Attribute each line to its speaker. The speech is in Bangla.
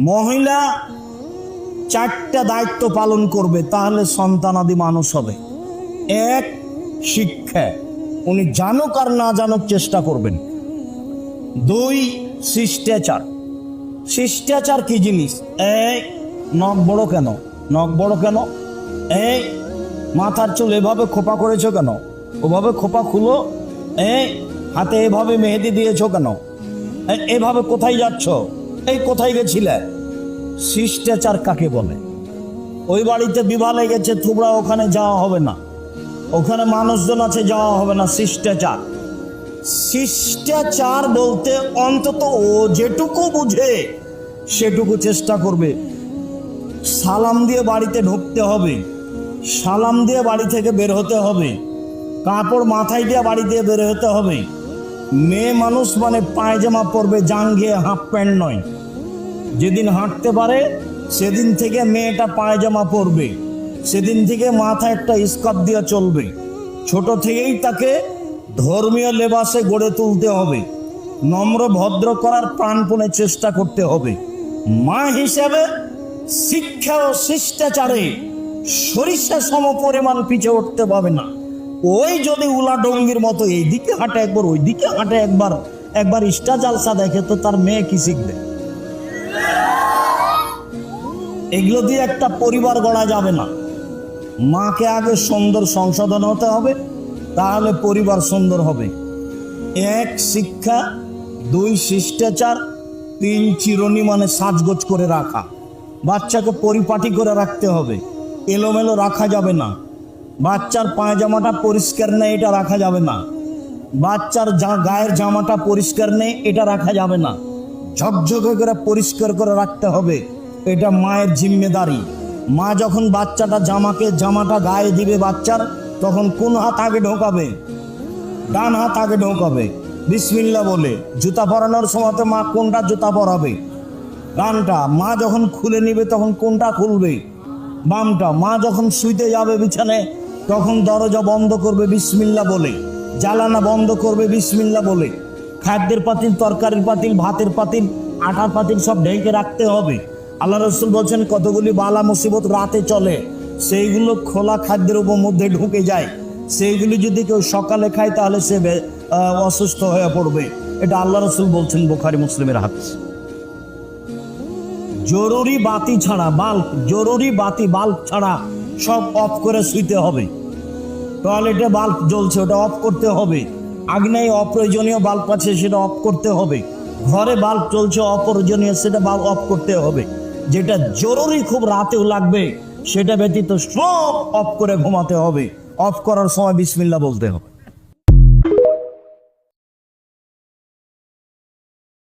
Speaker 1: মহিলা চারটা দায়িত্ব পালন করবে, তাহলে সন্তানাদি মানুষ হবে। এক, শিক্ষা, উনি জানুক আর না জানুক চেষ্টা করবেন। দুই, শিষ্টাচার। শিষ্টাচার কি জিনিস? এই নখ বড় কেন? নখ বড় কেন? এই মাথার চুল এভাবে খোপা করেছো কেন? ওভাবে খোপা খুলো। এই হাতে এভাবে মেহেদি দিয়েছো কেন? এভাবে কোথায় যাচ্ছ? এই কোথায় গেছিলে? শিষ্টাচার কাকে বলে? ওই বাড়িতে বিবাহ লেগেছে, তোমরা ওখানে যাওয়া হবে না, ওখানে মানুষজন আছে, যাওয়া হবে না। শিষ্টাচার। শিষ্টাচার বলতে অন্তত ও যেটুকু বুঝে সেটুকু চেষ্টা করবে। সালাম দিয়ে বাড়িতে ঢুকতে হবে, সালাম দিয়ে বাড়ি থেকে বের হতে হবে, কাপড় মাথায় দিয়ে বাড়ি দিয়ে বের হতে হবে। মেয়ে মানুষ মানে পায়জামা পরবে, জাঙ্গিয়ে, হাফ প্যান্ট নয়। যেদিন হাঁটতে পারে সেদিন থেকে মেয়েটা পায়জামা পরবে, সেদিন থেকে মাথায় একটা স্কার্ফ দিয়ে চলবে। ছোট থেকেই তাকে ধর্মীয় লেবাসে গড়ে তুলতে হবে, নম্র ভদ্র করার প্রাণপণে চেষ্টা করতে হবে। মা হিসেবে শিক্ষা ও শিষ্টাচারে সরিষা সম পরিমাণ পিছিয়ে উঠতে পাবে না। ওই যদি উলা ডঙ্গির মতো এইদিকে হাঁটে একবার, ওইদিকে হাঁটে একবার, একবার ইস্টা জালসা দেখে, তো তার মেয়ে কি শিখবে? এগুলো দিয়ে একটা পরিবার গড়া যাবে না। মাকে আগে সুন্দর সংশোধন হতে হবে, তাহলে পরিবার সুন্দর হবে। এক, শিক্ষা। দুই, শিষ্টাচার। তিন, চিরুনি মানে সাজগোজ করে রাখা। বাচ্চাকে পরিপাটি করে রাখতে হবে, এলোমেলো রাখা যাবে না। বাচ্চার পায়জামাটা পরিষ্কার নেই, এটা রাখা যাবে না। বাচ্চার গায়ের জামাটা পরিষ্কার নেই, এটা রাখা যাবে না। ঝকঝকে করে পরিষ্কার করে রাখতে হবে, এটা মায়ের জিম্মেদারি। মা যখন জামাটা গায়ে দিবে বাচ্চার, তখন কোন হাত আগে ঢোকাবে? ডান হাত আগে ঢোকাবে, বিসমিল্লাহ বলে। জুতা পরানোর সময় মা কোনটা জুতা পরাবে? ডানটা। মা যখন খুলে নিবে তখন কোনটা খুলবে? বামটা। মা যখন শুইতে যাবে বিছানে, তখন দরজা বন্ধ করবে বিসমিল্লাহ বলে, জ্বালানা বন্ধ করবে বিসমিল্লাহ বলে। খাদ্যের পাতিল, তরকারির পাতিল, ভাতের পাতিল, আটার পাতিল সব ঢেকে রাখতে হবে। আল্লাহ রাসূল বলছেন কতগুলি বালা মুসিবত রাতে চলে, সেইগুলো খোলা খাদ্যের উপর মধ্যে ঢুকে যায়। সেইগুলি যদি কেউ সকালে খায় তাহলে সে অসুস্থ হয়ে পড়বে। এটা আল্লাহ রাসূল বলছেন, বুখারী মুসলিমের হাদিস। জরুরি বাতি ছাড়া, বাল্ব ছাড়া সব অফ করে শুইতে হবে। টয়লেটে বাল্ব জ্বলছে, ওটা অফ করতে হবে। আগ্নেয় অপ্রয়োজনীয় বাল্ব আছে, সেটা অফ করতে হবে। ঘরে বাল্ব চলছে অপ্রয়োজনীয়, সেটা বাল্ব অফ করতে হবে। যেটা জরুরি খুব রাতেও লাগবে, সেটা ব্যতীত সব অফ করে ঘুমাতে হবে। অফ করার সময় বিসমিল্লাহ বলতে হবে।